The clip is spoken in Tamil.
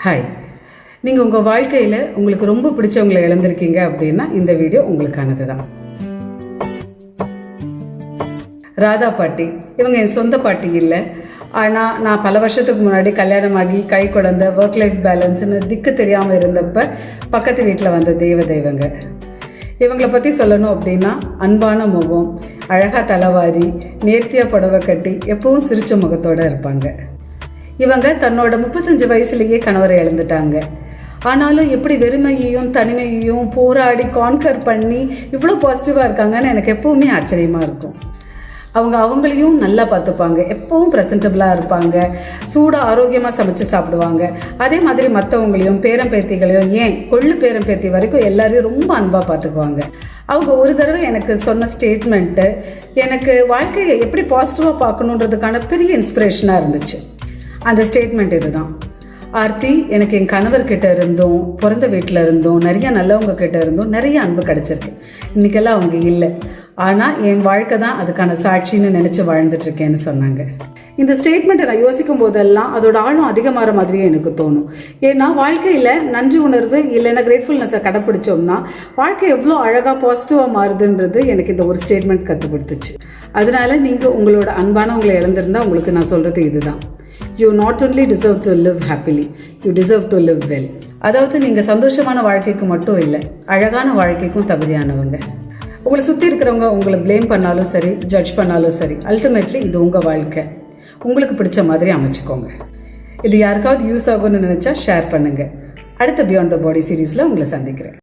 ஹாய், நீங்கள் உங்கள் வாழ்க்கையில் உங்களுக்கு ரொம்ப பிடிச்சவங்களை இழந்திருக்கீங்க அப்படின்னா இந்த வீடியோ உங்களுக்கானது தான். ராதா பாட்டி இவங்க என் சொந்த பாட்டி இல்லை. ஆனால் நான் பல வருஷத்துக்கு முன்னாடி கல்யாணமாகி கை குழந்தை ஒர்க் லைஃப் பேலன்ஸ்னு திக்கு தெரியாமல் இருந்தப்போ பக்கத்து வீட்டில் வந்த தெய்வங்க. இவங்களை பற்றி சொல்லணும் அப்படின்னா அன்பான முகம், அழகாக தலைவாரி, நேர்த்தியாக புடவை கட்டி எப்பவும் சிரிச்ச முகத்தோடு இருப்பாங்க. இவங்க தன்னோட 35 வயசுலேயே கணவரை இழந்துட்டாங்க. ஆனாலும் எப்படி வெறுமையையும் தனிமையையும் போராடி கான்கர் பண்ணி இவ்வளோ பாசிட்டிவாக இருக்காங்கன்னு எனக்கு எப்போவுமே ஆச்சரியமாக இருக்கும். அவங்களையும் நல்லா பார்த்துப்பாங்க, எப்பவும் ப்ரெசன்டபுளாக இருப்பாங்க, சூடாக ஆரோக்கியமாக சமைச்சு சாப்பிடுவாங்க. அதே மாதிரி மற்றவங்களையும் பேரம்பேத்திகளையும் ஏன் கொள்ளு பேரம்பேத்தி வரைக்கும் எல்லாரையும் ரொம்ப அன்பாக பார்த்துக்குவாங்க. அவங்க ஒரு தடவை எனக்கு சொன்ன ஸ்டேட்மெண்ட்டு எனக்கு வாழ்க்கையை எப்படி பாசிட்டிவாக பார்க்கணுன்றதுக்கான பெரிய இன்ஸ்பிரேஷனாக இருந்துச்சு. அந்த ஸ்டேட்மெண்ட் இதுதான்: ஆர்த்தி, எனக்கு என் கணவர்கிட்ட இருந்தும் பிறந்த வீட்டில் இருந்தும் நிறைய நல்லவங்க கிட்ட இருந்தும் நிறைய அன்பு கிடச்சிருக்கு. இன்றைக்கெல்லாம் அவங்க இல்லை, ஆனால் என் வாழ்க்கை தான் அதுக்கான சாட்சின்னு நினச்சி வாழ்ந்துட்டுருக்கேன்னு சொன்னாங்க. இந்த ஸ்டேட்மெண்ட்டை நான் யோசிக்கும் போதெல்லாம் அதோட ஆழம் அதிகமாகிற மாதிரியே எனக்கு தோணும். ஏன்னா வாழ்க்கையில் நன்றி உணர்வு இல்லைன்னா கிரேட்ஃபுல்னஸை கடைப்பிடிச்சோம்னா வாழ்க்கை எவ்வளோ அழகாக பாசிட்டிவாக மாறுதுன்றது எனக்கு இந்த ஒரு ஸ்டேட்மெண்ட் கற்றுக் கொடுத்துச்சு. அதனால நீங்கள் உங்களோட அன்பானவங்களை இழந்திருந்தால் உங்களுக்கு நான் சொல்கிறது இதுதான்: You not only deserve to live happily, you deserve to live well. அதாவது நீங்கள் சந்தோஷமான வாழ்க்கைக்கு மட்டும் இல்லை, அழகான வாழ்க்கைக்கும் தகுதியானவங்க. உங்களை சுற்றி இருக்கிறவங்க உங்களை ப்ளேம் பண்ணாலும் சரி, ஜட்ஜ் பண்ணாலும் சரி, அல்டிமேட்லி இது உங்கள் வாழ்க்கை. உங்களுக்கு பிடிச்ச மாதிரி அமைச்சுக்கோங்க. இது யாருக்காவது யூஸ் ஆகும்னு நினச்சா ஷேர் பண்ணுங்கள். அடுத்த பியாண்ட் த பாடி சீரீஸில் உங்களை சந்திக்கிறேன்.